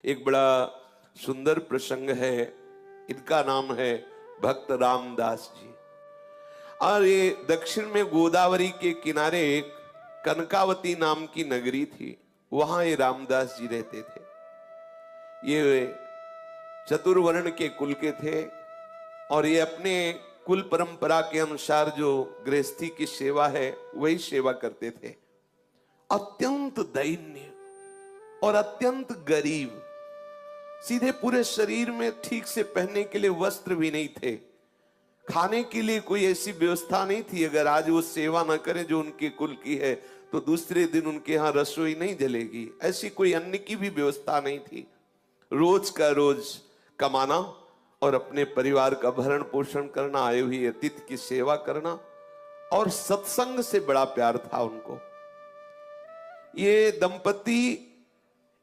एक बड़ा सुंदर प्रसंग है। इनका नाम है भक्त रामदास जी। और ये दक्षिण में गोदावरी के किनारे एक कनकावती नाम की नगरी थी, वहां ये रामदास जी रहते थे। ये चतुर्वर्ण के कुल के थे और ये अपने कुल परंपरा के अनुसार जो गृहस्थी की सेवा है वही सेवा करते थे। अत्यंत दैन्य और अत्यंत गरीब, सीधे पूरे शरीर में ठीक से पहनने के लिए वस्त्र भी नहीं थे, खाने के लिए कोई ऐसी व्यवस्था नहीं थी। अगर आज वो सेवा ना करें जो उनके कुल की है तो दूसरे दिन उनके यहाँ रसोई नहीं जलेगी, ऐसी कोई अन्न की भी व्यवस्था नहीं थी। रोज का रोज कमाना और अपने परिवार का भरण पोषण करना, आए हुए अतिथि की सेवा करना, और सत्संग से बड़ा प्यार था उनको। ये दंपति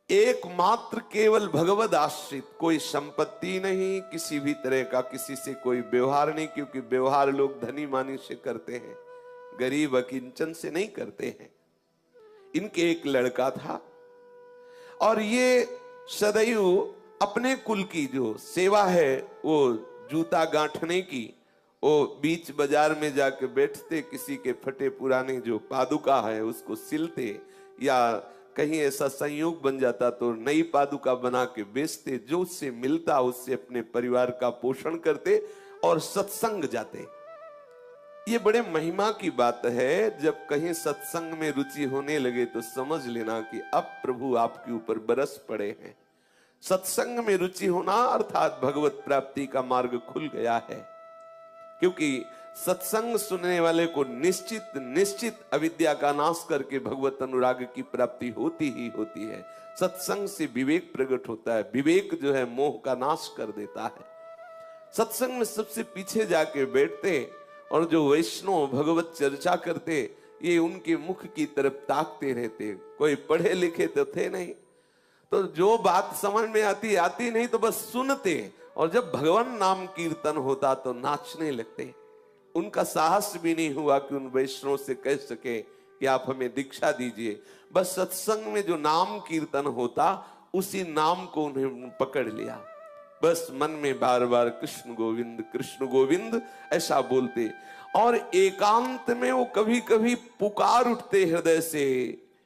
एकमात्र केवल भगवद आश्रित, कोई संपत्ति नहीं, किसी भी तरह का किसी से कोई व्यवहार नहीं, क्योंकि व्यवहार लोग धनी मानी से करते हैं, गरीब अकिंचन से नहीं करते हैं। इनके एक लड़का था और ये सदैव अपने कुल की जो सेवा है वो जूता गांठने की, वो बीच बाजार में जाके बैठते, किसी के फटे पुराने जो पादुका है उसको सिलते, या कहीं ऐसा संयोग बन जाता तो नई पादुका बना के बेचते, जो उससे मिलता उससे अपने परिवार का पोषण करते और सत्संग जाते। ये बड़े महिमा की बात है। जब कहीं सत्संग में रुचि होने लगे तो समझ लेना कि अब प्रभु आपके ऊपर बरस पड़े हैं। सत्संग में रुचि होना अर्थात भगवत प्राप्ति का मार्ग खुल गया है, क्योंकि सत्संग सुनने वाले को निश्चित निश्चित अविद्या का नाश करके भगवत अनुराग की प्राप्ति होती ही होती है। सत्संग से विवेक प्रकट होता है, विवेक जो है मोह का नाश कर देता है। सत्संग में सबसे पीछे जाके बैठते और जो वैष्णव भगवत चर्चा करते, ये उनके मुख की तरफ ताकते रहते। कोई पढ़े लिखे तो थे नहीं, तो जो बात समझ में आती नहीं तो बस सुनते, और जब भगवान नाम कीर्तन होता तो नाचने लगते। उनका साहस भी नहीं हुआ कि उन वैष्णव से कह सके कि आप हमें दीक्षा दीजिए। बस सत्संग में जो नाम कीर्तन होता उसी नाम को उन्हें पकड़ लिया। बस मन में बार बार कृष्ण गोविंद ऐसा बोलते, और एकांत में वो कभी कभी पुकार उठते हृदय से,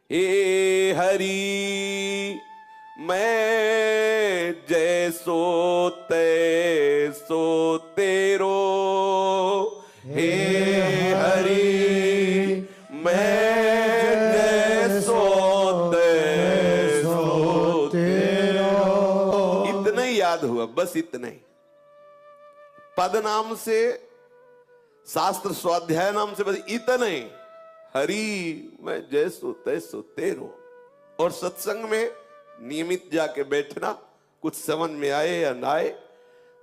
हे हरि मैं जैसो तैसो तेरो, हे हरि मैं जैसो तैसो तेरो। इतना ही याद हुआ, बस इतना ही। पद नाम से, शास्त्र स्वाध्याय नाम से, बस इतना ही, हरि मैं जैसो तैसो तेरो। और सत्संग में नियमित जाके बैठना, कुछ समझ में आए या ना आए,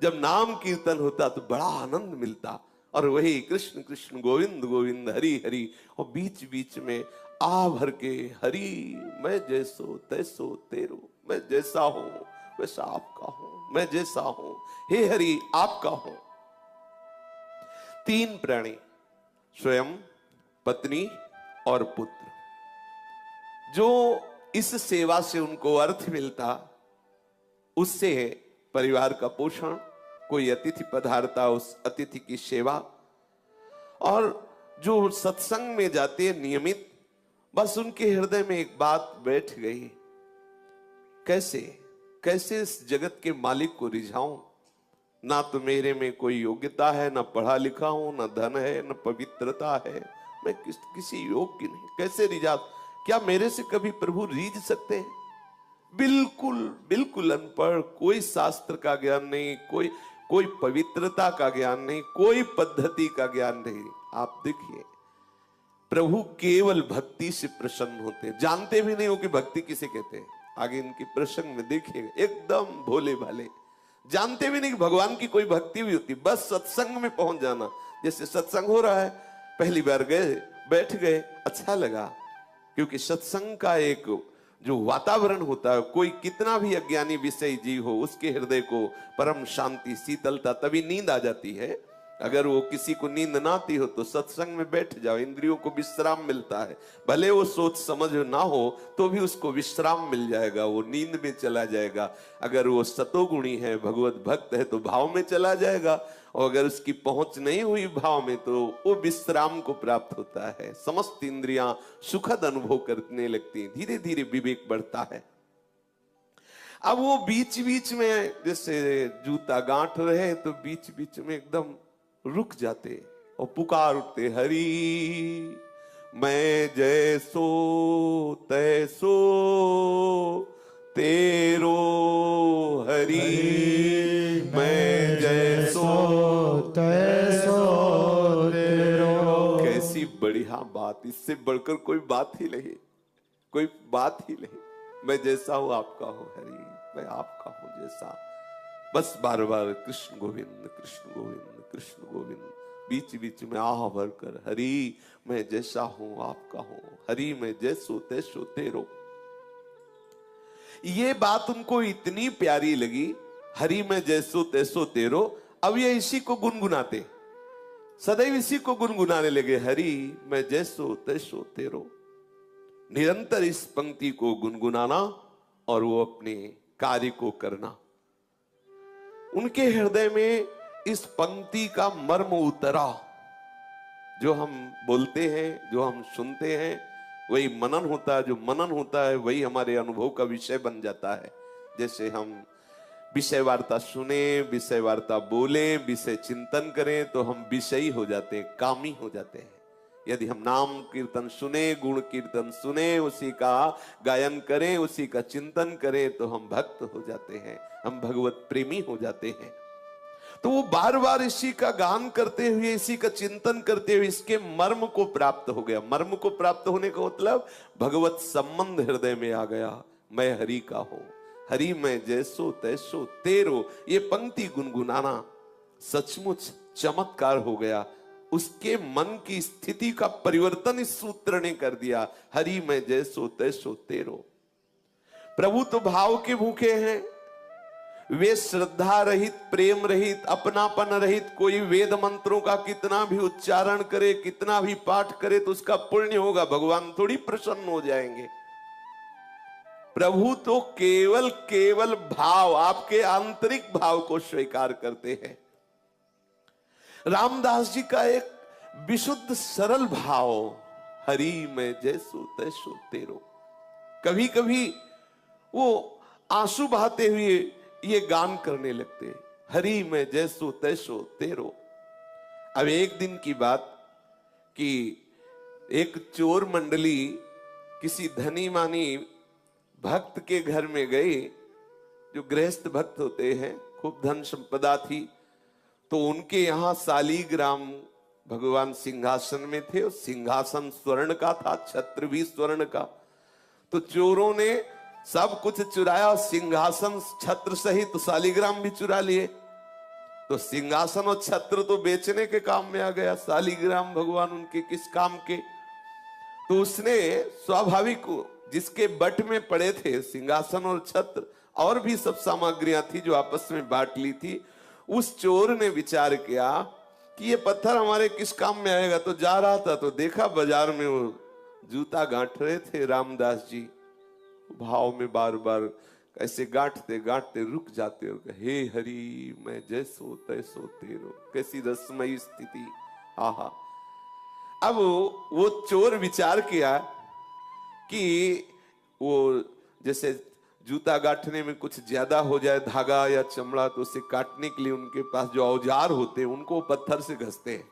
जब नाम कीर्तन होता तो बड़ा आनंद मिलता। और वही कृष्ण कृष्ण गोविंद गोविंद हरि हरि, और बीच बीच में आ भर के हरि मैं जैसो तैसो तेरो, मैं जैसा हूं वैसा आपका हूं, मैं जैसा हूं हे हरि आपका हूं। तीन प्राणी, स्वयं, पत्नी और पुत्र, जो इस सेवा से उनको अर्थ मिलता, उससे परिवार का पोषण, कोई अतिथि पधारता उस अतिथि की सेवा, और जो सत्संग में जाते नियमित, बस उनके हृदय में एक बात बैठ गई, कैसे कैसे इस जगत के मालिक को रिझाऊं। ना तो मेरे में कोई योग्यता है, ना पढ़ा लिखा हूं, ना धन है, ना पवित्रता है, मैं किसी योग्य नहीं, कैसे रिझा। क्या मेरे से कभी प्रभु रीझ सकते हैं? बिल्कुल बिल्कुल अनपढ़, कोई शास्त्र का ज्ञान नहीं, कोई पवित्रता का ज्ञान नहीं, कोई पद्धति का ज्ञान नहीं। आप देखिए, प्रभु केवल भक्ति से प्रसन्न होते, जानते भी नहीं हो कि भक्ति किसे कहते हैं। आगे इनके प्रसंग में देखिएगा, एकदम भोले भाले, जानते भी नहीं कि भगवान की कोई भक्ति भी होती, बस सत्संग में पहुंच जाना। जैसे सत्संग हो रहा है, पहली बार गए, बैठ गए, अच्छा लगा, क्योंकि सत्संग का एक जो वातावरण होता है, कोई कितना भी अज्ञानी विषय जीव हो उसके हृदय को परम शांति शीतलता, तभी नींद आ जाती है। अगर वो किसी को नींद ना आती हो तो सत्संग में बैठ जाओ, इंद्रियों को विश्राम मिलता है। भले वो सोच समझ ना हो तो भी उसको विश्राम मिल जाएगा, वो नींद में चला जाएगा। अगर वो सतोगुणी है, भगवत भक्त है, तो भाव में चला जाएगा, और अगर उसकी पहुंच नहीं हुई भाव में तो वो विश्राम को प्राप्त होता है। समस्त इंद्रियां सुखद अनुभव करने लगती हैं, धीरे धीरे विवेक बढ़ता है। अब वो बीच बीच में जैसे जूता गांठ रहे तो बीच बीच में एकदम रुक जाते और पुकार उठते, हरि मैं जैसो तैसो तेरो, हरि मैं जैसो तैसो तेरो। कैसी बढ़िया बात, इससे बढ़कर कोई बात ही नहीं, कोई बात ही नहीं। मैं जैसा हूं आपका हो हरि, मैं आपका हूं जैसा। बस बार बार कृष्ण गोविंद कृष्ण गोविंद कृष्ण गोविंद, बीच बीच में आह भर कर हरि मैं जैसा हूं आपका हूं, हरि मैं जैसो तैसो तेरो। ये बात उनको इतनी प्यारी लगी, हरि मैं जैसो तैसो तेरो। अब ये इसी को गुनगुनाते, सदैव इसी को गुनगुनाने लगे, हरि मैं जैसो तैसो तेरो। निरंतर इस पंक्ति को गुनगुनाना और वो अपने कार्य को करना। उनके हृदय में इस पंक्ति का मर्म उतरा। जो हम बोलते हैं, जो हम सुनते हैं, वही मनन होता है। जो मनन होता है वही हमारे अनुभव का विषय बन जाता है। जैसे हम विषय वार्ता सुने, विषय वार्ता बोले, विषय चिंतन करें तो हम विषयी हो जाते हैं, कामी हो जाते हैं। यदि हम नाम कीर्तन सुने, गुण कीर्तन सुने, उसी का गायन करें, उसी का चिंतन करें तो हम भक्त हो जाते हैं, हम भगवत प्रेमी हो जाते हैं। तो वो बार बार इसी का गान करते हुए, इसी का चिंतन करते हुए इसके मर्म को प्राप्त हो गया। मर्म को प्राप्त होने का मतलब भगवत संबंध हृदय में आ गया। मैं हरि का हूं, हरि मैं जैसो तैसो तेरो। ये पंक्ति गुनगुनाना सचमुच चमत्कार हो गया। उसके मन की स्थिति का परिवर्तन इस सूत्र ने कर दिया। हरि मैं जैसो तैसो तेरो। प्रभु तो भाव के भूखे हैं, वे श्रद्धा रहित, प्रेम रहित, अपनापन रहित। कोई वेद मंत्रों का कितना भी उच्चारण करे, कितना भी पाठ करे तो उसका पुण्य होगा, भगवान थोड़ी प्रसन्न हो जाएंगे। प्रभु तो केवल केवल भाव, आपके आंतरिक भाव को स्वीकार करते हैं। रामदास जी का एक विशुद्ध सरल भाव, हरि मैं जैसो तैसो तेरो। कभी कभी वो आंसू बहाते हुए ये गान करने लगते, हरि मैं जैसो तैसो तेरो। अब एक दिन की बात कि एक चोर मंडली किसी धनी मानी भक्त के घर में गई, जो गृहस्थ भक्त होते हैं, खूब धन संपदा थी। तो उनके यहां शालीग्राम भगवान सिंहासन में थे, और सिंहासन स्वर्ण का था, छत्र भी स्वर्ण का। तो चोरों ने सब कुछ चुराया, सिंहासन छत्र सहित तो शालीग्राम भी चुरा लिए। तो सिंहासन और छत्र तो बेचने के काम में आ गया, शालीग्राम भगवान उनके किस काम के। तो उसने स्वाभाविक, जिसके बट में पड़े थे सिंहासन और छत्र, और भी सब सामग्रियां थी जो आपस में बांट ली थी। उस चोर ने विचार किया कि ये पत्थर हमारे किस काम में आएगा। तो जा रहा था तो देखा बाजार में वो जूता गांठ रहे थे रामदास जी। भाव में बार बार ऐसे गांठते गांठते रुक जाते और हे हरि मैं जैसो तैसो तेरो। कैसी रसमयी स्थिति, आहा। अब वो चोर विचार किया कि वो जैसे जूता गांठने में कुछ ज्यादा हो जाए, धागा या चमड़ा, तो उसे काटने के लिए उनके पास जो औजार होते हैं उनको पत्थर से घसते हैं।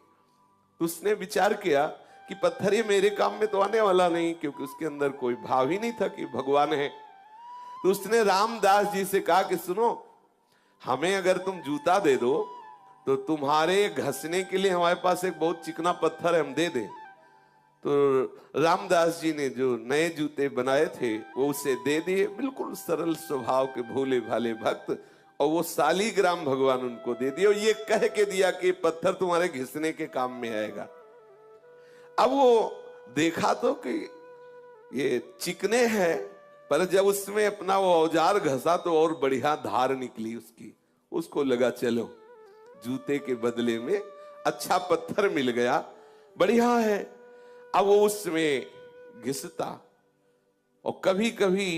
तो उसने विचार किया कि पत्थर ये मेरे काम में तो आने वाला नहीं, क्योंकि उसके अंदर कोई भाव ही नहीं था कि भगवान है। तो उसने रामदास जी से कहा कि सुनो, हमें अगर तुम जूता दे दो तो तुम्हारे घसने के लिए हमारे पास एक बहुत चिकना पत्थर है, हम दे दे। तो रामदास जी ने जो नए जूते बनाए थे वो उसे दे दिए, बिल्कुल सरल स्वभाव के भोले भाले भक्त। और वो शालीग्राम भगवान उनको दे दिए, और ये कह के दिया कि पत्थर तुम्हारे घिसने के काम में आएगा। अब वो देखा तो कि ये चिकने हैं, पर जब उसमें अपना वो औजार घसा तो और बढ़िया धार निकली उसकी। उसको लगा चलो जूते के बदले में अच्छा पत्थर मिल गया, बढ़िया है। अब वो उसमें घिसता और कभी कभी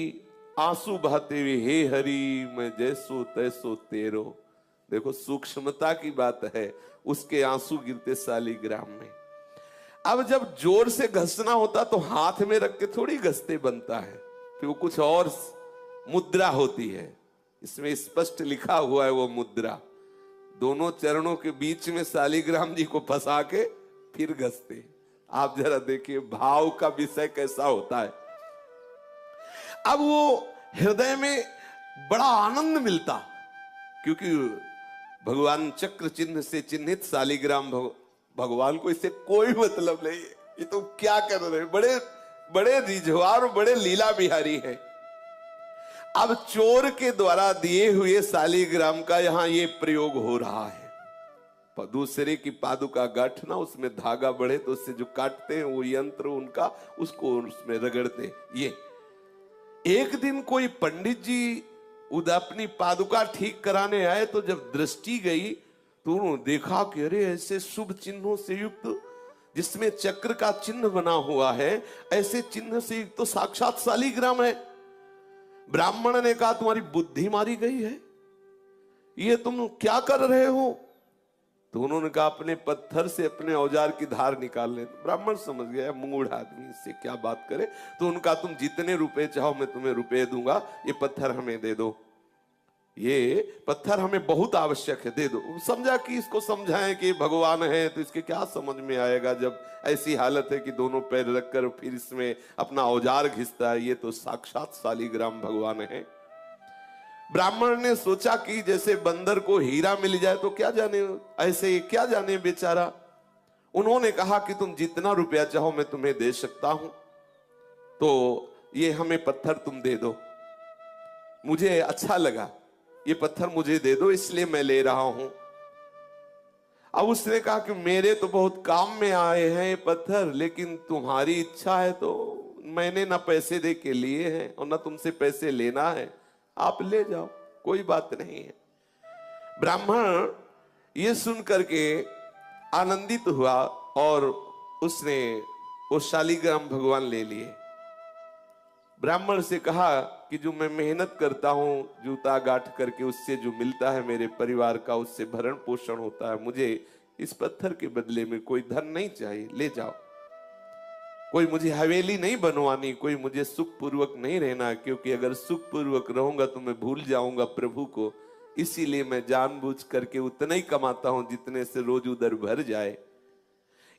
आंसू बहाते हुए, हे हरि मैं जैसो तैसो तेरो। देखो सूक्ष्मता की बात है, उसके आंसू गिरते शालिग्राम में। अब जब जोर से घसना होता तो हाथ में रख के थोड़ी घसते बनता है, फिर वो कुछ और मुद्रा होती है। इसमें स्पष्ट लिखा हुआ है वो मुद्रा। दोनों चरणों के बीच में शालिग्राम जी को फंसा के फिर घसते। आप जरा देखिए भाव का विषय कैसा होता है। अब वो हृदय में बड़ा आनंद मिलता, क्योंकि भगवान चक्र चिन्ह से चिन्हित शालिग्राम भगवान को इससे कोई मतलब नहीं है। ये तो क्या कर रहे हैं, बड़े बड़े रिझवार और बड़े लीला बिहारी हैं। अब चोर के द्वारा दिए हुए शालिग्राम का यहां ये प्रयोग हो रहा है। दूसरे की पादुका गांठना, उसमें धागा बढ़े तो उससे जो काटते हैं वो यंत्र उनका, उसको उसमें रगड़ते। ये एक दिन कोई पंडित जी अपनी पादुका ठीक कराने आए, तो जब दृष्टि गई तो उन्होंने देखा कि अरे ऐसे शुभ चिन्हों से युक्त, जिसमें चक्र का चिन्ह बना हुआ है, ऐसे चिन्ह से युक्त तो साक्षात शालिग्राम है। ब्राह्मण ने कहा तुम्हारी बुद्धि मारी गई है, ये तुम क्या कर रहे हो? तो उन्होंने कहा अपने पत्थर से अपने औजार की धार निकाल ले। ब्राह्मण समझ गया मूढ़ आदमी, इससे क्या बात करे। तो उनका तुम जितने रुपए चाहो मैं तुम्हें रुपए दूंगा, ये पत्थर हमें दे दो, ये पत्थर हमें बहुत आवश्यक है, दे दो। समझा कि इसको समझाएं कि भगवान है तो इसके क्या समझ में आएगा, जब ऐसी हालत है कि दोनों पैर रखकर फिर इसमें अपना औजार घिसता है। ये तो साक्षात शालिग्राम भगवान है। ब्राह्मण ने सोचा कि जैसे बंदर को हीरा मिल जाए तो क्या जाने, ऐसे क्या जाने बेचारा। उन्होंने कहा कि तुम जितना रुपया चाहो मैं तुम्हें दे सकता हूं, तो ये हमें पत्थर तुम दे दो। मुझे अच्छा लगा, ये पत्थर मुझे दे दो, इसलिए मैं ले रहा हूं। अब उसने कहा कि मेरे तो बहुत काम में आए हैं ये पत्थर, लेकिन तुम्हारी इच्छा है तो मैंने ना पैसे दे के लिए हैं और ना तुमसे पैसे लेना है, आप ले जाओ, कोई बात नहीं है। ब्राह्मण ये सुन करके आनंदित हुआ और उसने वो शालिग्राम भगवान ले लिए। ब्राह्मण से कहा कि जो मैं मेहनत करता हूं जूता गांठ करके, उससे जो मिलता है मेरे परिवार का, उससे भरण पोषण होता है, मुझे इस पत्थर के बदले में कोई धन नहीं चाहिए, ले जाओ। कोई मुझे हवेली नहीं बनवानी, कोई मुझे सुख पूर्वक नहीं रहना, क्योंकि अगर सुख पूर्वक रहूंगा तो मैं भूल जाऊंगा प्रभु को। इसीलिए मैं जानबूझ करके उतना ही कमाता हूं जितने से रोज उधर भर जाए।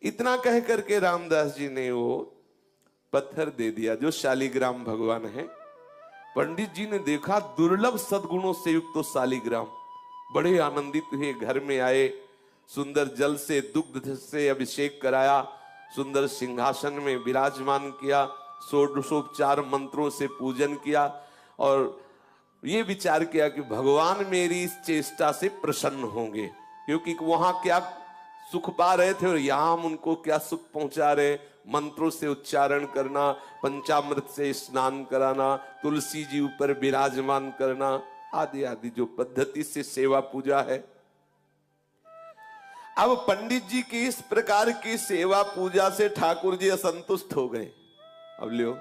इतना कह करके रामदास जी ने वो पत्थर दे दिया जो शालिग्राम भगवान है। पंडित जी ने देखा दुर्लभ सद्गुणों से युक्त तो शालिग्राम, बड़े आनंदित हुए, घर में आए, सुंदर जल से दुग्ध से अभिषेक कराया, सुंदर सिंहासन में विराजमान किया, षोडशोपचार मंत्रों से पूजन किया और ये विचार किया कि भगवान मेरी इस चेष्टा से प्रसन्न होंगे, क्योंकि वहां क्या सुख पा रहे थे और यहां हम उनको क्या सुख पहुंचा रहे। मंत्रों से उच्चारण करना, पंचामृत से स्नान कराना, तुलसी जी ऊपर विराजमान करना, आदि आदि जो पद्धति से सेवा पूजा है। अब पंडित जी की इस प्रकार की सेवा पूजा से ठाकुर जी असंतुष्ट हो गए। अब लियो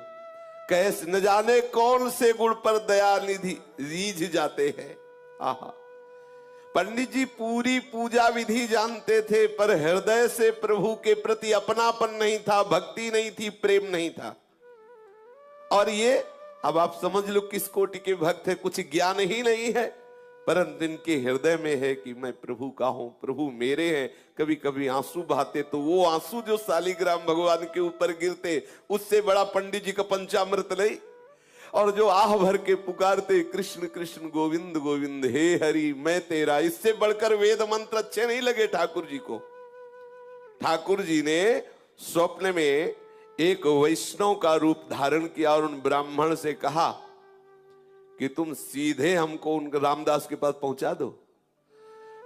कैसे न जाने कौन से गुण पर दया निधि रीझ जाते हैं। आहा, पंडित जी पूरी पूजा विधि जानते थे, पर हृदय से प्रभु के प्रति अपनापन नहीं था, भक्ति नहीं थी, प्रेम नहीं था। और ये अब आप समझ लो किस कोटि के भक्त है, कुछ ज्ञान ही नहीं है, परंतु इनके हृदय में है कि मैं प्रभु का हूं, प्रभु मेरे हैं। कभी कभी आंसू बहाते तो वो आंसू जो शालिग्राम भगवान के ऊपर गिरते, उससे बड़ा पंडित जी का पंचामृत नहीं। और जो आह भर के पुकारते कृष्ण कृष्ण गोविंद गोविंद हे हरि मैं तेरा, इससे बढ़कर वेद मंत्र अच्छे नहीं लगे ठाकुर जी को। ठाकुर जी ने स्वप्न में एक वैष्णव का रूप धारण किया और उन ब्राह्मण से कहा कि तुम सीधे हमको उन रामदास के पास पहुंचा दो।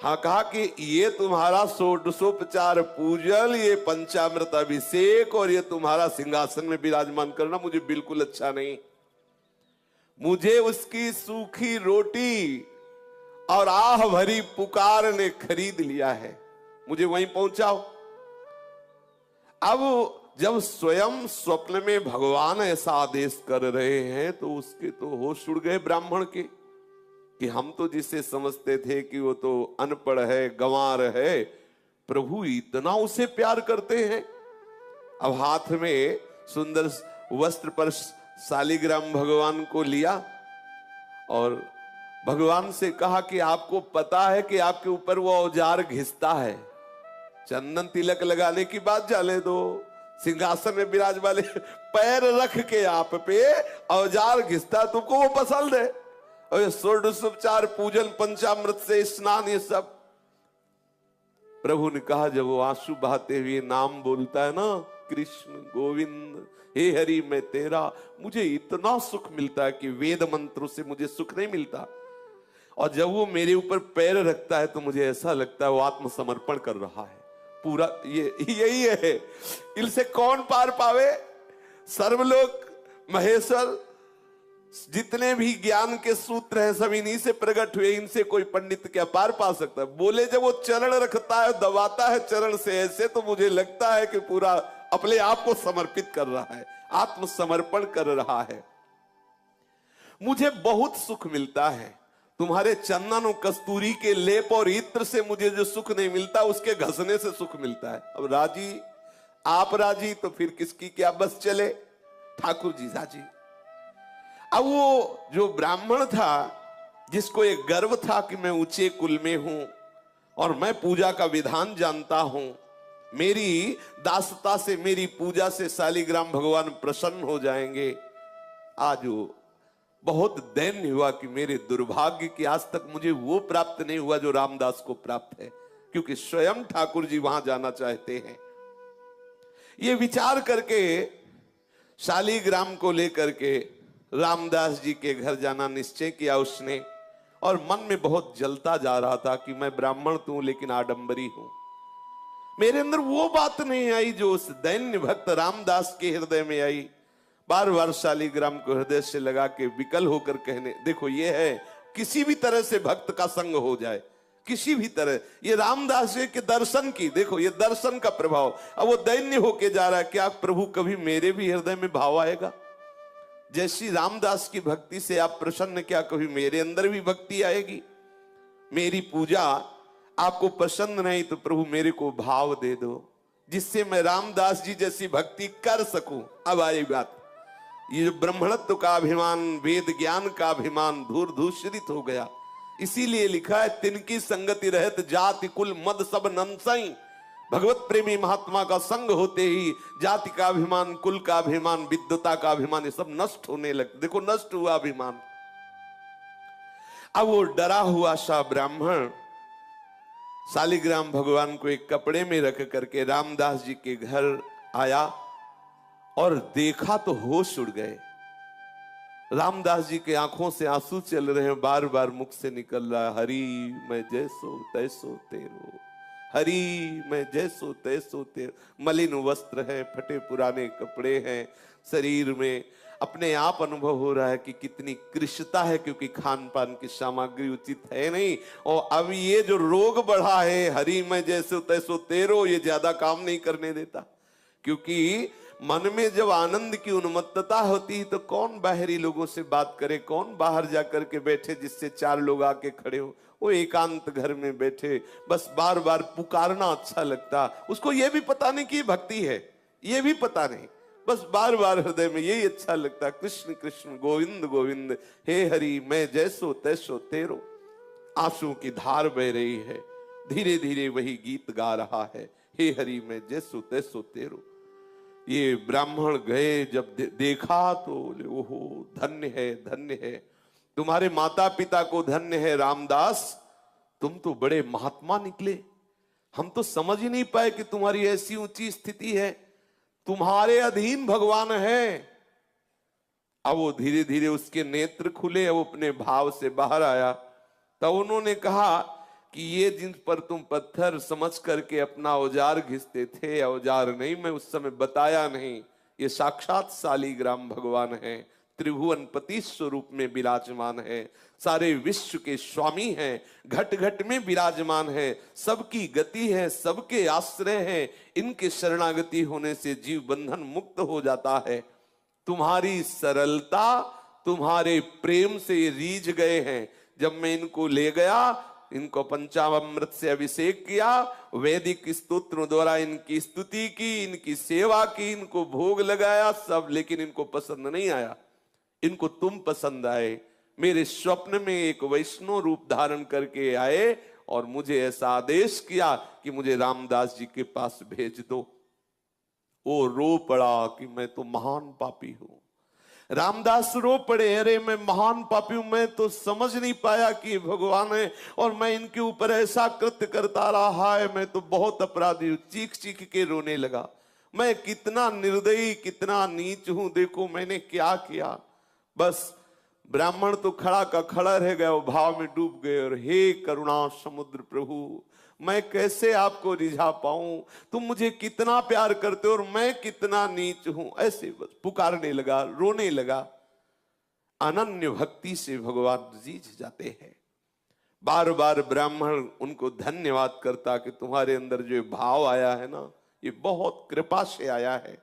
हाँ, कहा कि ये तुम्हारा षोडशोपचार पूजन, ये पंचामृत अभिषेक और ये तुम्हारा सिंहासन में विराजमान करना मुझे बिल्कुल अच्छा नहीं। मुझे उसकी सूखी रोटी और आह भरी पुकार ने खरीद लिया है। मुझे वहीं पहुंचाओ। अब जब स्वयं स्वप्न में भगवान ऐसा आदेश कर रहे हैं तो उसके तो होश उड़ गए ब्राह्मण के, कि हम तो जिसे समझते थे कि वो तो अनपढ़ है, गंवार है, प्रभु इतना उसे प्यार करते हैं। अब हाथ में सुंदर वस्त्र पर शालिग्राम भगवान को लिया और भगवान से कहा कि आपको पता है कि आपके ऊपर वो औजार घिसता है, चंदन तिलक लगाने की बात जाने दो, सिंहासन में विराज वाले पैर रख के आप पे औजार घिसता, तुमको वो पसंद है? और षोडशोपचार पूजन, पंचामृत से स्नान, ये सब। प्रभु ने कहा जब वो आंसू बहाते हुए नाम बोलता है ना, कृष्ण गोविंद हे हरि मैं तेरा, मुझे इतना सुख मिलता है कि वेद मंत्रों से मुझे सुख नहीं मिलता। और जब वो मेरे ऊपर पैर रखता है तो मुझे ऐसा लगता है वो आत्मसमर्पण कर रहा है पूरा। ये यही है, इनसे कौन पार पावे? सर्वलोक महेश्वर जितने भी ज्ञान के सूत्र हैं सब इन्हीं से प्रकट हुए, इनसे कोई पंडित क्या पार पा सकता है? बोले जब वो चरण रखता है, दबाता है चरण से ऐसे, तो मुझे लगता है कि पूरा अपने आप को समर्पित कर रहा है, आत्मसमर्पण कर रहा है। मुझे बहुत सुख मिलता है, तुम्हारे चंदन और कस्तूरी के लेप और इत्र से मुझे जो सुख नहीं मिलता उसके घसने से सुख मिलता है। अब राजी, आप राजी तो फिर किसकी क्या बस चले? ठाकुर जी राजी। अब वो जो ब्राह्मण था जिसको एक गर्व था कि मैं ऊंचे कुल में हूं और मैं पूजा का विधान जानता हूं, मेरी दासता से, मेरी पूजा से शालिग्राम भगवान प्रसन्न हो जाएंगे, आज वो बहुत दैन्य हुआ कि मेरे दुर्भाग्य की आज तक मुझे वो प्राप्त नहीं हुआ जो रामदास को प्राप्त है, क्योंकि स्वयं ठाकुर जी वहां जाना चाहते हैं। ये विचार करके शालिग्राम को लेकर के रामदास जी के घर जाना निश्चय किया उसने, और मन में बहुत जलता जा रहा था कि मैं ब्राह्मण तो हूं लेकिन आडंबरी हूं। मेरे अंदर वो बात नहीं आई जो उस दैन्य भक्त रामदास के हृदय में आई। बार बार शालिग्राम को हृदय से लगा के विकल होकर कहने, देखो ये है किसी भी तरह से भक्त का संग हो जाए, किसी भी तरह, ये रामदास जी के दर्शन की, देखो ये दर्शन का प्रभाव। अब वो दैन्य होके जा रहा है, क्या प्रभु कभी मेरे भी हृदय में भाव आएगा? जैसी रामदास की भक्ति से आप प्रसन्न, क्या कभी मेरे अंदर भी भक्ति आएगी? मेरी पूजा आपको पसंद नहीं तो प्रभु मेरे को भाव दे दो, जिससे मैं रामदास जी जैसी भक्ति कर सकूं। अब आई बात, ये जो ब्रह्मणत्व का अभिमान, वेद ज्ञान का अभिमान धूर धूषरित हो गया। इसीलिए लिखा है, तिनकी संगति रहत जाति कुल मद सब नंसई। भगवत प्रेमी महात्मा का संग होते ही जाति का अभिमान, कुल का अभिमान, विद्वता का अभिमान, ये सब नष्ट होने लगते। देखो नष्ट हुआ अभिमान। अब वो डरा हुआ सा ब्राह्मण शालिग्राम भगवान को एक कपड़े में रख करके रामदास जी के घर आया और देखा तो होश उड़ गए। रामदास जी के आंखों से आंसू चल रहे हैं, बार बार मुख से निकल रहा है, हरि मैं जैसो तैसो तेरो, हरि मैं जैसो तैसो तेरो। मलिन वस्त्र है, फटे पुराने कपड़े हैं, शरीर में अपने आप अनुभव हो रहा है कि कितनी कृशता है, क्योंकि खान पान की सामग्री उचित है नहीं। और अब ये जो रोग बढ़ा है, हरि मैं जैसो तैसो तेरो, ये ज्यादा काम नहीं करने देता। क्योंकि मन में जब आनंद की उन्मत्तता होती है तो कौन बाहरी लोगों से बात करे, कौन बाहर जाकर के बैठे जिससे चार लोग आके खड़े हो। वो एकांत घर में बैठे बस बार बार पुकारना अच्छा लगता। उसको ये भी पता नहीं कि भक्ति है, ये भी पता नहीं, बस बार बार हृदय में यही अच्छा लगता, कृष्ण कृष्ण गोविंद गोविंद, हे हरि मैं जैसो तैसो तेरो। आंसू की धार बह रही है, धीरे धीरे वही गीत गा रहा है, हे हरि मैं जैसो तैसो तेरो। ये ब्राह्मण गए, जब देखा तो ओहो धन्य है, धन्य है, तुम्हारे माता पिता को धन्य है रामदास, तुम तो बड़े महात्मा निकले। हम तो समझ ही नहीं पाए कि तुम्हारी ऐसी ऊंची स्थिति है, तुम्हारे अधीन भगवान है। अब वो धीरे धीरे उसके नेत्र खुले, अब अपने भाव से बाहर आया। तब उन्होंने कहा कि ये जिन पर तुम पत्थर समझ करके अपना औजार घिसते थे, औजार नहीं, मैं उस समय बताया नहीं, ये साक्षात शालिग्राम भगवान हैं, त्रिभुवनपति स्वरूप में विराजमान है, सारे विश्व के स्वामी हैं, घट घट में विराजमान है, सबकी गति है, सबके आश्रय है। इनके शरणागति होने से जीव बंधन मुक्त हो जाता है। तुम्हारी सरलता, तुम्हारे प्रेम से ये रीझ गए हैं। जब मैं इनको ले गया, इनको पंचामृत से अभिषेक किया, वैदिक स्तोत्रों द्वारा इनकी स्तुति की, इनकी सेवा की, इनको भोग लगाया सब, लेकिन इनको पसंद नहीं आया। इनको तुम पसंद आए। मेरे स्वप्न में एक वैष्णव रूप धारण करके आए और मुझे ऐसा आदेश किया कि मुझे रामदास जी के पास भेज दो। वो रो पड़ा कि मैं तो महान पापी हूं। रामदास रो पड़े, अरे मैं महान पापी हूं, मैं तो समझ नहीं पाया कि भगवान है और मैं इनके ऊपर ऐसा कृत्य करता रहा है, मैं तो बहुत अपराधी हूं। चीख चीख के रोने लगा, मैं कितना निर्दयी, कितना नीच हूं, देखो मैंने क्या किया। बस ब्राह्मण तो खड़ा का खड़ा रह गया, वो भाव में डूब गए और हे करुणा समुद्र प्रभु, मैं कैसे आपको रिझा पाऊं, तुम मुझे कितना प्यार करते हो और मैं कितना नीच हूं। ऐसे बस पुकारने लगा, रोने लगा। अनन्य भक्ति से भगवान रीझ जाते हैं। बार बार ब्राह्मण उनको धन्यवाद करता कि तुम्हारे अंदर जो भाव आया है ना, ये बहुत कृपा से आया है।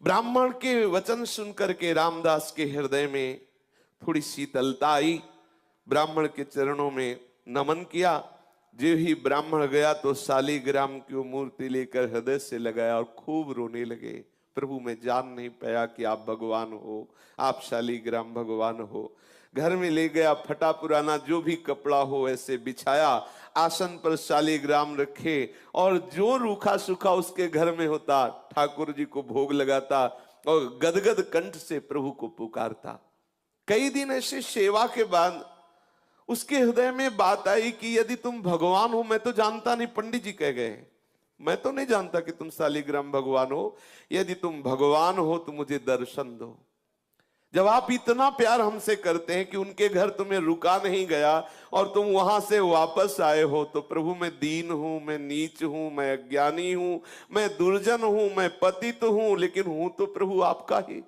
ब्राह्मण के वचन सुनकर के रामदास के हृदय में थोड़ी शीतलता आई। ब्राह्मण के चरणों में नमन किया। जो ही ब्राह्मण गया तो शालीग्राम की वो मूर्ति लेकर हृदय से लगाया और खूब रोने लगे। प्रभु मैं जान नहीं पाया कि आप भगवान हो, आप शालीग्राम भगवान हो। घर में ले गया, फटा पुराना जो भी कपड़ा हो ऐसे बिछाया, आसन पर शालीग्राम रखे और जो रूखा सूखा उसके घर में होता ठाकुर जी को भोग लगाता और गदगद कंठ से प्रभु को पुकारता। कई दिन ऐसे सेवा के बाद उसके हृदय में बात आई कि यदि तुम भगवान हो, मैं तो जानता नहीं, पंडित जी कह गए, मैं तो नहीं जानता कि तुम शालीग्राम भगवान हो, यदि तुम भगवान हो तो मुझे दर्शन दो। जब आप इतना प्यार हमसे करते हैं कि उनके घर तुम्हें रुका नहीं गया और तुम वहां से वापस आए हो, तो प्रभु मैं दीन हूं, मैं नीच हूं, मैं अज्ञानी हूं, मैं दुर्जन हूं, मैं पतित हूं, लेकिन हूं तो प्रभु आपका ही।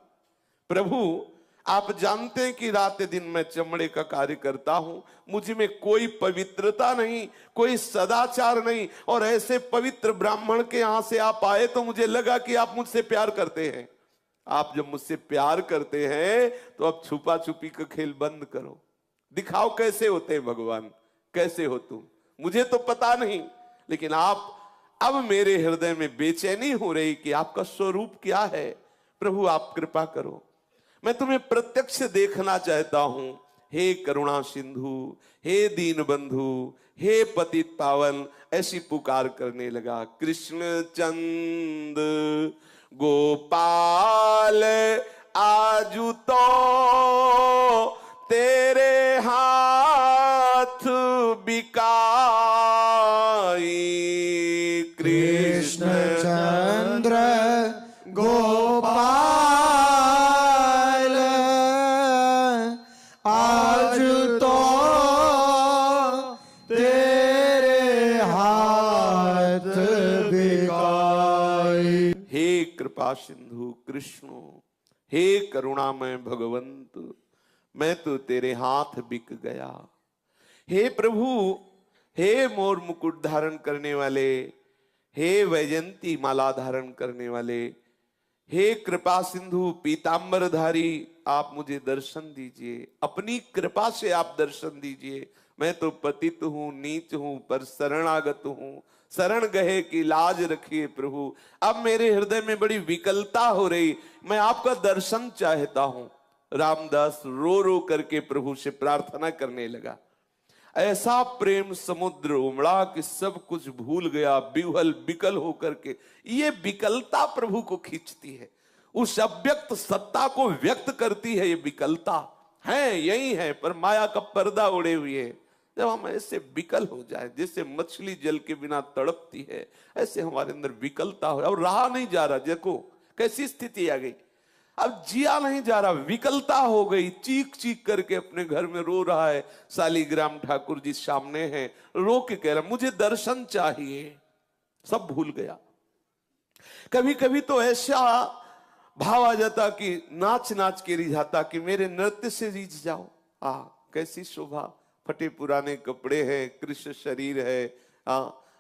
प्रभु आप जानते हैं कि रात दिन मैं चमड़े का कार्य करता हूं, मुझ में कोई पवित्रता नहीं, कोई सदाचार नहीं, और ऐसे पवित्र ब्राह्मण के यहां से आप आए तो मुझे लगा कि आप मुझसे प्यार करते हैं। आप जब मुझसे प्यार करते हैं तो अब छुपा छुपी का खेल बंद करो, दिखाओ कैसे होते हैं भगवान, कैसे हो तुम, मुझे तो पता नहीं, लेकिन आप अब मेरे हृदय में बेचैनी हो रही कि आपका स्वरूप क्या है। प्रभु आप कृपा करो, मैं तुम्हें प्रत्यक्ष देखना चाहता हूं। हे करुणा सिंधु, हे दीन बंधु, हे पतित पावन, ऐसी पुकार करने लगा। कृष्ण चंद गोपाल आजू तो तेरे हाथ बिकाई। कृष्ण चंद्र गोपाल आज तो तेरे हाथ बिकाई। हे कृपा सिंधु कृष्ण, हे करुणामय भगवंत, मैं तो तेरे हाथ बिक गया। हे प्रभु, हे मोर मुकुट धारण करने वाले, हे वैजंती माला धारण करने वाले, हे कृपा सिंधु पीतांबरधारी, आप मुझे दर्शन दीजिए, अपनी कृपा से आप दर्शन दीजिए। मैं तो पतित हूं, नीच हूं, पर शरणागत हूं, शरण गए की लाज रखिए प्रभु। अब मेरे हृदय में बड़ी विकलता हो रही, मैं आपका दर्शन चाहता हूं। रामदास रो रो करके प्रभु से प्रार्थना करने लगा। ऐसा प्रेम समुद्र उमड़ा कि सब कुछ भूल गया, विह्वल विकल होकर के। ये विकलता प्रभु को खींचती है, उस अव्यक्त सत्ता को व्यक्त करती है। ये विकलता है, यही है, पर माया का पर्दा उड़े हुए है। जब हम ऐसे विकल हो जाए, जैसे मछली जल के बिना तड़पती है, ऐसे हमारे अंदर विकलता हो और रहा नहीं जा रहा। देखो कैसी स्थिति आ गई, अब जिया नहीं जा रहा, विकलता हो गई। चीख चीख करके अपने घर में रो रहा है। शालीग्राम ठाकुर जी सामने हैं, रो के कह रहा मुझे दर्शन चाहिए। सब भूल गया। कभी कभी तो ऐसा भाव आ जाता कि नाच नाच के रिझाता कि मेरे नृत्य से रीझ जाओ। कैसी शोभा, फटे पुराने कपड़े हैं, कृष्ण शरीर है,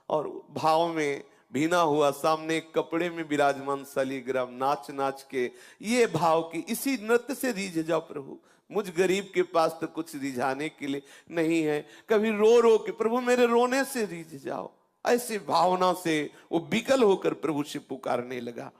और भाव में भीना हुआ सामने एक कपड़े में विराजमान शालिग्राम, नाच नाच के ये भाव की इसी नृत्य से रीझ जाओ प्रभु। मुझ गरीब के पास तो कुछ रिझाने के लिए नहीं है। कभी रो रो के प्रभु मेरे रोने से रीझ जाओ। ऐसी भावना से वो विकल होकर प्रभु से पुकारने लगा।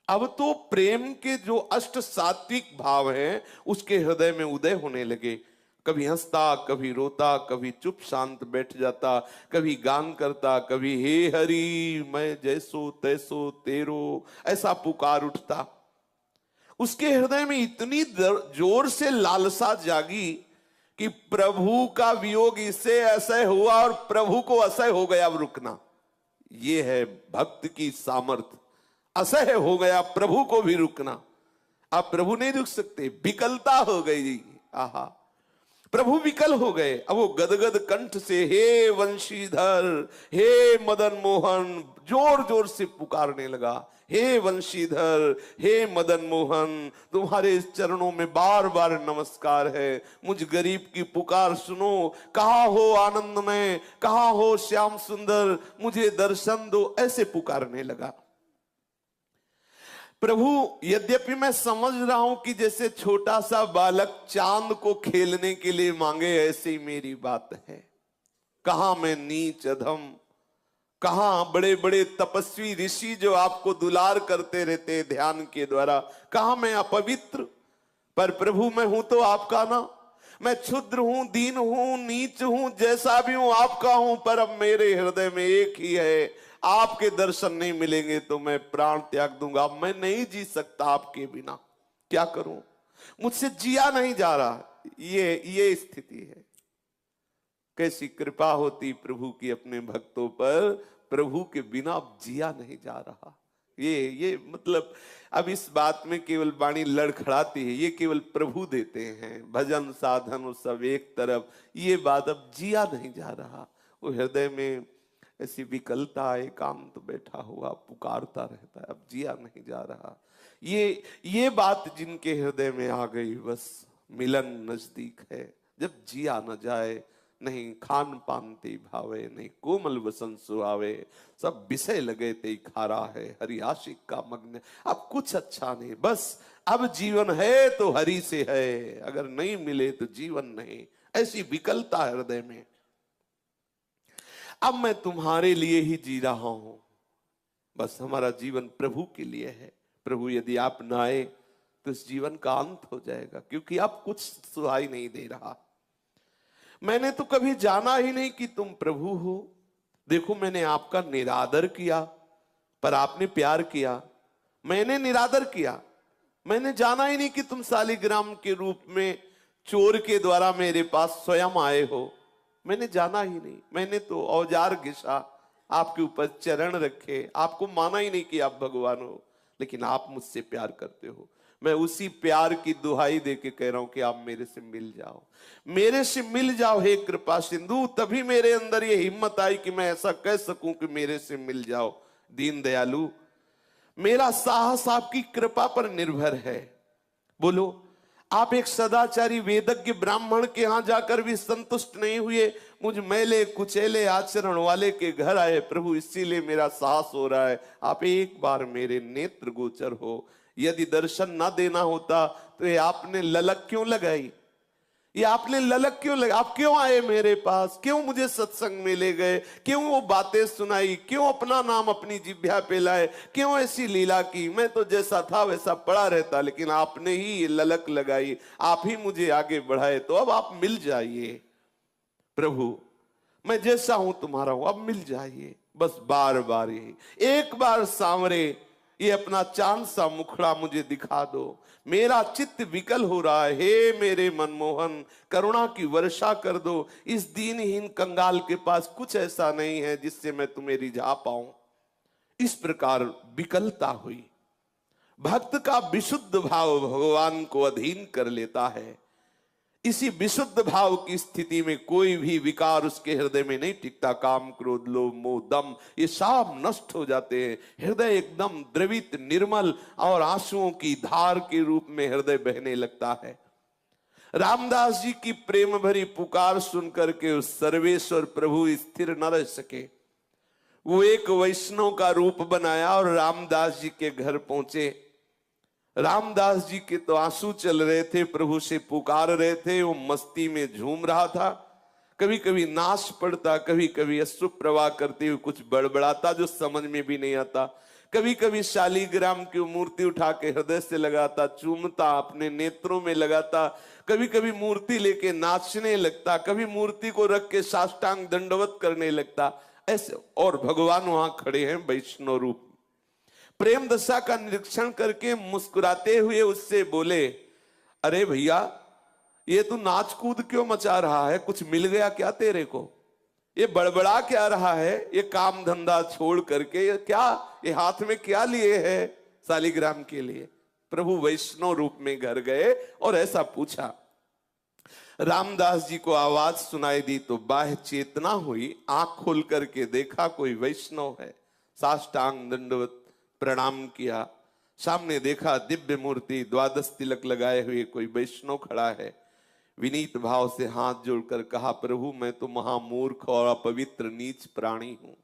अब तो प्रेम के जो अष्ट सात्विक भाव हैं उसके हृदय में उदय होने लगे। कभी हंसता, कभी रोता, कभी चुप शांत बैठ जाता, कभी गान करता, कभी हे हरि मैं जैसो तैसो तेरो, ऐसा पुकार उठता। उसके हृदय में इतनी जोर से लालसा जागी कि प्रभु का वियोग इससे असह्य हुआ और प्रभु को असह्य हो गया अब रुकना। ये है भक्त की सामर्थ्य। असह्य हो गया प्रभु को भी रुकना। अब प्रभु नहीं रुक सकते, विकलता हो गई। आहा, प्रभु विकल हो गए। अब वो गदगद कंठ से हे वंशीधर, हे मदन मोहन जोर जोर से पुकारने लगा। हे वंशीधर, हे मदन मोहन, तुम्हारे चरणों में बार बार नमस्कार है। मुझ गरीब की पुकार सुनो। कहाँ हो आनंद में, कहाँ हो श्याम सुंदर, मुझे दर्शन दो, ऐसे पुकारने लगा। प्रभु यद्यपि मैं समझ रहा हूं कि जैसे छोटा सा बालक चांद को खेलने के लिए मांगे, ऐसे ही मेरी बात है। कहां मैं नीच अधम, कहां बड़े बड़े तपस्वी ऋषि जो आपको दुलार करते रहते ध्यान के द्वारा, कहां मैं अपवित्र। पर प्रभु मैं हूं तो आपका ना। मैं क्षुद्र हूं, दीन हूं, नीच हूं, जैसा भी हूं आपका हूं। पर अब मेरे हृदय में एक ही है, आपके दर्शन नहीं मिलेंगे तो मैं प्राण त्याग दूंगा। मैं नहीं जी सकता आपके बिना। क्या करूं, मुझसे जिया नहीं जा रहा। ये स्थिति है। कैसी कृपा होती प्रभु की अपने भक्तों पर, प्रभु के बिना अब जिया नहीं जा रहा। ये मतलब अब इस बात में केवल वाणी लड़खड़ाती है। ये केवल प्रभु देते हैं, भजन साधन सब एक तरफ। ये बात अब जिया नहीं जा रहा। वो हृदय में ऐसी विकलता, एकांत बैठा हुआ पुकारता रहता है, अब जिया नहीं जा रहा। ये बात जिनके हृदय में आ गई, बस मिलन नजदीक है। जब जिया न जाए, नहीं खान पान ते भावे, नहीं कोमल वसन सुहावे, सब विषय लगे ते खारा है, हरि आशिक का मग्न। अब कुछ अच्छा नहीं, बस अब जीवन है तो हरि से है, अगर नहीं मिले तो जीवन नहीं। ऐसी विकलता हृदय में। अब मैं तुम्हारे लिए ही जी रहा हूं, बस हमारा जीवन प्रभु के लिए है। प्रभु यदि आप न आए तो इस जीवन का अंत हो जाएगा, क्योंकि आप कुछ सुहाई नहीं दे रहा। मैंने तो कभी जाना ही नहीं कि तुम प्रभु हो। देखो मैंने आपका निरादर किया, पर आपने प्यार किया। मैंने निरादर किया, मैंने जाना ही नहीं कि तुम शालिग्राम के रूप में चोर के द्वारा मेरे पास स्वयं आए हो। मैंने जाना ही नहीं। मैंने तो औजार घिसा, आपके ऊपर चरण रखे, आपको माना ही नहीं कि आप भगवान हो। लेकिन आप मुझसे प्यार करते हो। मैं उसी प्यार की दुहाई दे के कह रहा हूं कि आप मेरे से मिल जाओ, मेरे से मिल जाओ हे कृपा सिंधु। तभी मेरे अंदर ये हिम्मत आई कि मैं ऐसा कह सकूं कि मेरे से मिल जाओ। दीन दयालु, मेरा साहस आपकी कृपा पर निर्भर है। बोलो, आप एक सदाचारी वेदज्ञ ब्राह्मण के यहां जाकर भी संतुष्ट नहीं हुए, मुझ मैले कुचेले आचरण वाले के घर आए प्रभु, इसीलिए मेरा साहस हो रहा है। आप एक बार मेरे नेत्र गोचर हो। यदि दर्शन ना देना होता तो ये आपने ललक क्यों लगाई? ये आपने ललक क्यों लगा? आप क्यों आए मेरे पास? क्यों मुझे सत्संग में ले गए? क्यों वो बातें सुनाई? क्यों अपना नाम अपनी जिह्वा पे लाए? क्यों ऐसी लीला की? मैं तो जैसा था वैसा पड़ा रहता, लेकिन आपने ही ये ललक लगाई, आप ही मुझे आगे बढ़ाए। तो अब आप मिल जाइए प्रभु, मैं जैसा हूं तुम्हारा हूं, अब मिल जाइए। बस बार बार यही, एक बार सांवरे ये अपना चांद सा मुखड़ा मुझे दिखा दो। मेरा चित्त विकल हो रहा है, हे मेरे मनमोहन करुणा की वर्षा कर दो। इस दीनहीन कंगाल के पास कुछ ऐसा नहीं है जिससे मैं तुम्हें रिझा पाऊं। इस प्रकार विकलता हुई। भक्त का विशुद्ध भाव भगवान को अधीन कर लेता है। इसी विशुद्ध भाव की स्थिति में कोई भी विकार उसके हृदय में नहीं टिकता। काम, क्रोध, लोभ, मोह, दम, ये सब नष्ट हो जाते हैं। हृदय एकदम द्रवित, निर्मल और आंसुओं की धार के रूप में हृदय बहने लगता है। रामदास जी की प्रेम भरी पुकार सुनकर के उस सर्वेश्वर प्रभु स्थिर न रह सके। वो एक वैष्णव का रूप बनाया और रामदास जी के घर पहुंचे। रामदास जी के तो आंसू चल रहे थे, प्रभु से पुकार रहे थे। वो मस्ती में झूम रहा था, कभी कभी नाच पड़ता, कभी कभी अश्रु प्रवाह करते हुए कुछ बड़बड़ाता जो समझ में भी नहीं आता। कभी कभी शालीग्राम की मूर्ति उठा के हृदय से लगाता, चूमता, अपने नेत्रों में लगाता। कभी कभी मूर्ति लेके नाचने लगता, कभी मूर्ति को रख के साष्टांग दंडवत करने लगता। ऐसे और भगवान वहां खड़े हैं वैष्णव रूप। प्रेम दशा का निरीक्षण करके मुस्कुराते हुए उससे बोले, अरे भैया, ये तू नाच कूद क्यों मचा रहा है? कुछ मिल गया क्या तेरे को? ये बड़बड़ा क्या रहा है? ये काम धंधा छोड़ करके ये हाथ में क्या लिए है शालीग्राम के लिए? प्रभु वैष्णव रूप में घर गए और ऐसा पूछा। रामदास जी को आवाज सुनाई दी तो बाह्य चेतना हुई। आंख खोल करके देखा कोई वैष्णव है। साष्टांग दंडवत प्रणाम किया। सामने देखा दिव्य मूर्ति, द्वादश तिलक लगाए हुए कोई वैष्णव खड़ा है। विनीत भाव से हाथ जोड़कर कहा, प्रभु मैं तो महामूर्ख और अपवित्र नीच प्राणी हूं।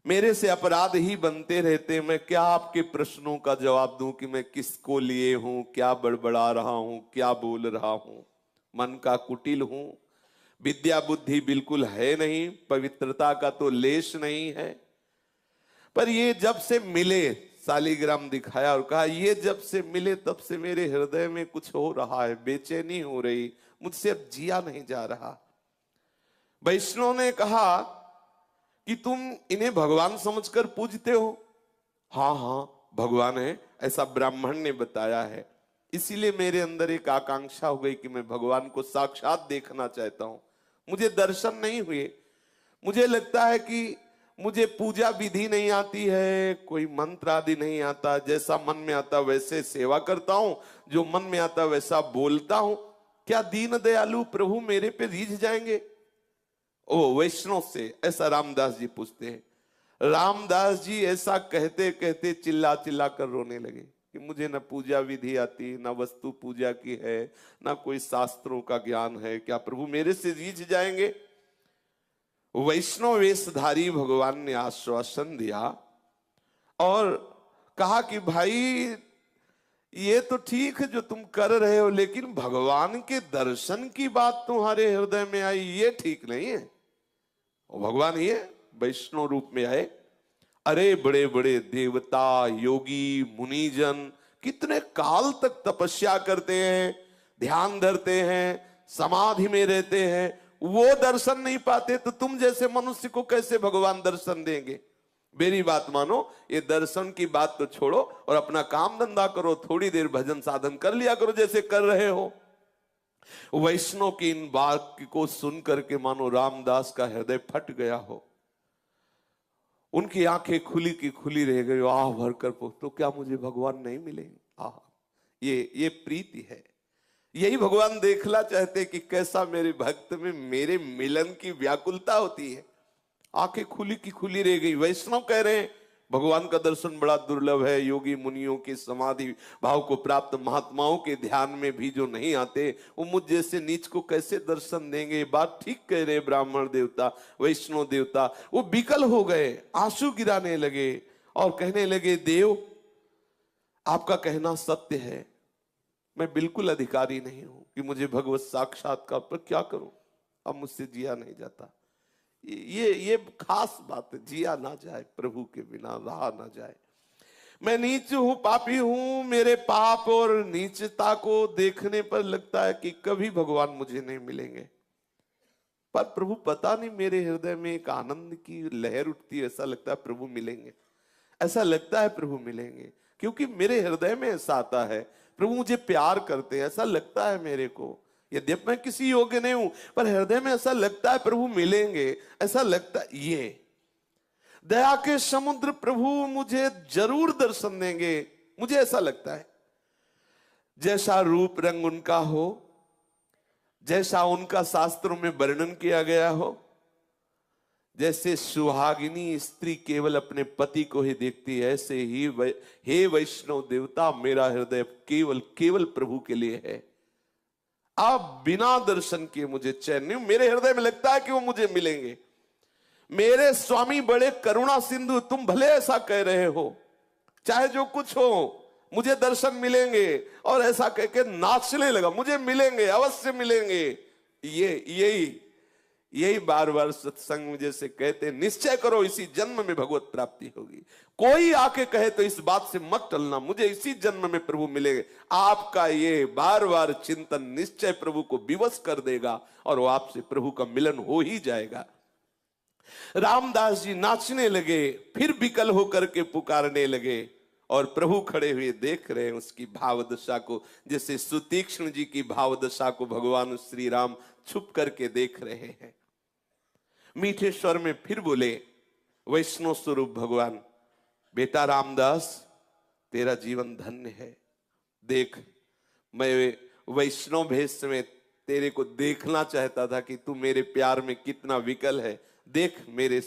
मेरे से अपराध ही बनते रहते। मैं क्या आपके प्रश्नों का जवाब दूं कि मैं किसको लिए हूं, क्या बड़बड़ा रहा हूं, क्या बोल रहा हूं? मन का कुटिल हूं, विद्या बुद्धि बिल्कुल है नहीं, पवित्रता का तो लेश नहीं है। पर ये जब से मिले, शालीग्राम दिखाया और कहा, ये जब से मिले तब से मेरे हृदय में कुछ हो रहा है, बेचैनी हो रही, मुझसे अब जिया नहीं जा रहा। वैष्णव ने कहा कि तुम इन्हें भगवान समझकर पूजते हो? हाँ हाँ भगवान है, ऐसा ब्राह्मण ने बताया है। इसीलिए मेरे अंदर एक आकांक्षा हो गई कि मैं भगवान को साक्षात देखना चाहता हूं। मुझे दर्शन नहीं हुए। मुझे लगता है कि मुझे पूजा विधि नहीं आती है, कोई मंत्र आदि नहीं आता। जैसा मन में आता वैसे सेवा करता हूं, जो मन में आता वैसा बोलता हूं। क्या दीन दयालु प्रभु मेरे पे रीझ जाएंगे? ओ वैष्णव से ऐसा रामदास जी पूछते हैं। रामदास जी ऐसा कहते कहते चिल्ला चिल्ला कर रोने लगे कि मुझे न पूजा विधि आती, न वस्तु पूजा की है, न कोई शास्त्रों का ज्ञान है। क्या प्रभु मेरे से रीझ जाएंगे? वैष्णव वेशधारी भगवान ने आश्वासन दिया और कहा कि भाई ये तो ठीक है जो तुम कर रहे हो, लेकिन भगवान के दर्शन की बात तुम्हारे हृदय में आई, ये ठीक नहीं है। और भगवान ये वैष्णव रूप में आए। अरे बड़े बड़े देवता, योगी, मुनिजन कितने काल तक तपस्या करते हैं, ध्यान धरते हैं, समाधि में रहते हैं, वो दर्शन नहीं पाते तो तुम जैसे मनुष्य को कैसे भगवान दर्शन देंगे? मेरी बात मानो, ये दर्शन की बात तो छोड़ो और अपना काम धंधा करो। थोड़ी देर भजन साधन कर लिया करो जैसे कर रहे हो। वैष्णव की इन बात को सुन करके मानो रामदास का हृदय फट गया हो। उनकी आंखें खुली की खुली रह गई। आह भर कर तो क्या मुझे भगवान नहीं मिलेंगे? आह, ये प्रीति है। यही भगवान देखना चाहते कि कैसा मेरे भक्त में मेरे मिलन की व्याकुलता होती है। आंखें खुली की खुली रह गई। वैष्णव कह रहे हैं भगवान का दर्शन बड़ा दुर्लभ है। योगी मुनियों के समाधि भाव को प्राप्त महात्माओं के ध्यान में भी जो नहीं आते, वो मुझ जैसे नीच को कैसे दर्शन देंगे? बात ठीक कह रहे ब्राह्मण देवता, वैष्णव देवता। वो विकल हो गए, आंसू गिराने लगे और कहने लगे, देव आपका कहना सत्य है, मैं बिल्कुल अधिकारी नहीं हूं कि मुझे भगवत साक्षात्कार, पर क्या करूं, अब मुझसे जिया नहीं जाता। ये खास बात है, जिया ना जाए प्रभु के बिना, रहा ना जाए। मैं नीच हूं, पापी हूं। मेरे पाप और नीचता को देखने पर लगता है कि कभी भगवान मुझे नहीं मिलेंगे। पर प्रभु पता नहीं, मेरे हृदय में एक आनंद की लहर उठती है। ऐसा लगता है प्रभु मिलेंगे, ऐसा लगता है प्रभु मिलेंगे, क्योंकि मेरे हृदय में ऐसा आता है प्रभु मुझे प्यार करते हैं। ऐसा लगता है मेरे को, यद्यपि मैं किसी योग्य नहीं हूं, पर हृदय में ऐसा लगता है प्रभु मिलेंगे। ऐसा लगता है ये दया के समुद्र प्रभु मुझे जरूर दर्शन देंगे, मुझे ऐसा लगता है। जैसा रूप रंग उनका हो, जैसा उनका शास्त्रों में वर्णन किया गया हो, जैसे सुहागिनी स्त्री केवल अपने पति को ही देखती है, ऐसे ही हे वैष्णव देवता, मेरा हृदय केवल केवल प्रभु के लिए है। आप बिना दर्शन किए मुझे चैन नहीं, मेरे हृदय में लगता है कि वो मुझे मिलेंगे। मेरे स्वामी बड़े करुणा सिंधु, तुम भले ऐसा कह रहे हो, चाहे जो कुछ हो मुझे दर्शन मिलेंगे, और ऐसा कह के नाचने लगा, मुझे मिलेंगे, अवश्य मिलेंगे। यही बार बार सत्संग मुझे से कहते, निश्चय करो इसी जन्म में भगवत प्राप्ति होगी। कोई आके कहे तो इस बात से मत टलना, मुझे इसी जन्म में प्रभु मिलेंगे। आपका ये बार बार चिंतन निश्चय प्रभु को विवश कर देगा, और वो आपसे प्रभु का मिलन हो ही जाएगा। रामदास जी नाचने लगे, फिर विकल होकर के पुकारने लगे, और प्रभु खड़े हुए देख रहे हैं उसकी भावदशा को, जैसे सुतीक्ष्ण जी की भावदशा को भगवान श्री राम छुप करके देख रहे हैं। मीठे स्वर में फिर बोले, वैष्णव स्वरूप भगवान, बेटा रामदास, तेरा जीवन धन्य है। देख, मैं वैष्णव भेष में तेरे को देखना चाहता था कि तू मेरे प्यार में कितना विकल है। देख, मेरे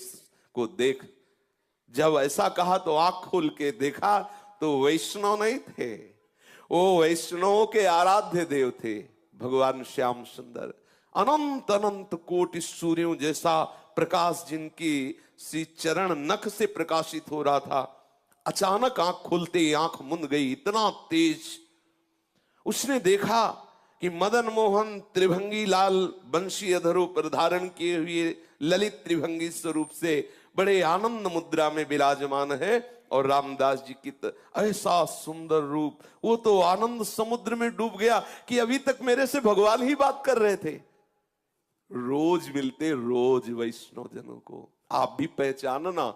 को देख। जब ऐसा कहा तो आंख खोल के देखा तो वैष्णव नहीं थे, वो वैष्णवों के आराध्य देव थे भगवान श्याम सुंदर। अनंत अनंत कोटि सूर्यों जैसा प्रकाश जिनकी श्री चरण नख से प्रकाशित हो रहा था, अचानक आंख खुलते ही आंख मुंद गई, इतना तेज। उसने देखा कि मदन मोहन त्रिभंगी लाल बंशी अधरों पर धारण किए हुए ललित त्रिभंगी स्वरूप से बड़े आनंद मुद्रा में विराजमान है, और रामदास जी की ऐसा सुंदर रूप, वो तो आनंद समुद्र में डूब गया कि अभी तक मेरे से भगवान ही बात कर रहे थे। रोज मिलते रोज वैष्णव जनों को, आप भी पहचानना,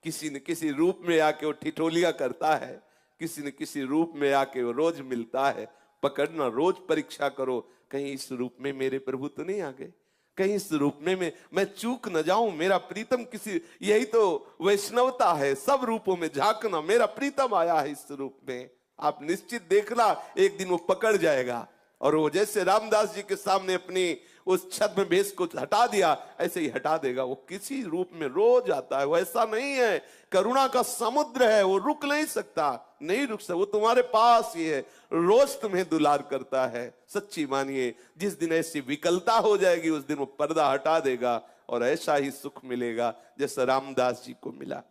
किसी न किसी रूप में आके वो ठिठोलिया करता है, किसी न किसी रूप में आके वो रोज मिलता है। पकड़ना, रोज परीक्षा करो, कहीं इस रूप में मेरे प्रभु तो नहीं आ गए, कहीं इस रूप में मैं चूक न जाऊं, मेरा प्रीतम किसी, यही तो वैष्णवता है, सब रूपों में झांकना, मेरा प्रीतम आया है इस रूप में। आप निश्चित देखना, एक दिन वो पकड़ जाएगा, और वो जैसे रामदास जी के सामने अपनी उस छद्म भेष को हटा दिया, ऐसे ही हटा देगा। वो किसी रूप में रोज आता है, वो ऐसा नहीं है, करुणा का समुद्र है, वो रुक नहीं सकता, नहीं रुक सकता, वो तुम्हारे पास ही है, रोज तुम्हें दुलार करता है। सच्ची मानिए, जिस दिन ऐसी विकलता हो जाएगी उस दिन वो पर्दा हटा देगा, और ऐसा ही सुख मिलेगा जैसा रामदास जी को मिला।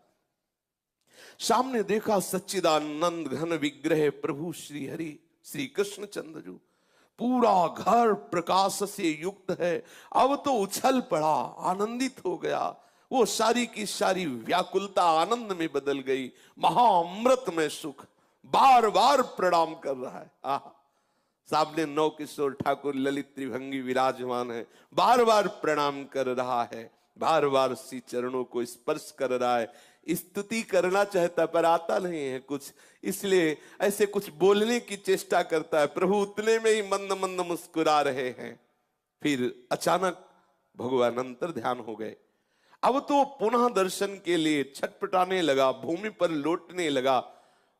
सामने देखा सच्चिदानंद घन विग्रह प्रभु श्री हरि श्री कृष्ण चंद्र, पूरा घर प्रकाश से युक्त है। अब तो उछल पड़ा, आनंदित हो गया, वो सारी की सारी व्याकुलता आनंद में बदल गई। महाअमृत में सुख, बार बार प्रणाम कर रहा है। सामने नौ किशोर ठाकुर ललित त्रिभंगी विराजमान है, बार बार प्रणाम कर रहा है, बार बार श्री चरणों को स्पर्श कर रहा है। स्तुति करना चाहता पर आता नहीं है कुछ, इसलिए ऐसे कुछ बोलने की चेष्टा करता है। प्रभु उतने में ही मंद मंद मुस्कुरा रहे हैं। फिर अचानक भगवान अंतर ध्यान हो गए। अब तो पुनः दर्शन के लिए छटपटाने लगा, भूमि पर लौटने लगा,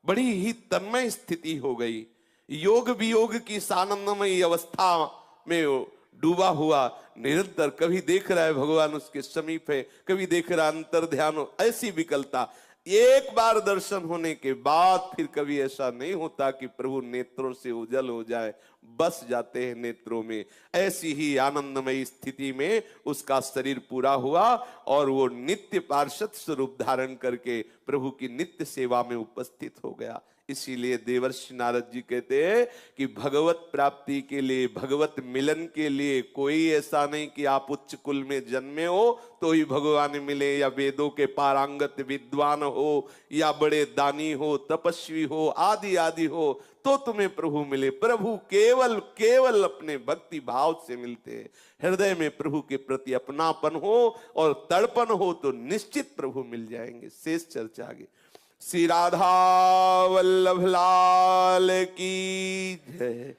बड़ी ही तन्मय स्थिति हो गई। योग वियोग की आनंदमयी अवस्था में डूबा हुआ निरंतर, कभी देख रहा है भगवान उसके समीप है, कभी देख रहा अंतर ध्यान हो, ऐसी विकलता। एक बार दर्शन होने के बाद फिर कभी ऐसा नहीं होता कि प्रभु नेत्रों से उजल हो जाए, बस जाते हैं नेत्रों में। ऐसी ही आनंदमयी स्थिति में उसका शरीर पूरा हुआ, और वो नित्य पार्षद स्वरूप धारण करके प्रभु की नित्य सेवा में उपस्थित हो गया। इसीलिए देवर्षि नारद जी कहते हैं कि भगवत प्राप्ति के लिए, भगवत मिलन के लिए कोई ऐसा नहीं कि आप उच्च कुल में जन्मे हो तो ही भगवान मिले, या वेदों के पारंगत विद्वान हो, या बड़े दानी हो, तपस्वी हो, आदि आदि हो तो तुम्हें प्रभु मिले। प्रभु केवल केवल अपने भक्ति भाव से मिलते हैं। हृदय में प्रभु के प्रति अपनापन हो और तड़पन हो तो निश्चित प्रभु मिल जाएंगे। शेष चर्चा आगे। श्री राधा वल्लभ लाल की जय।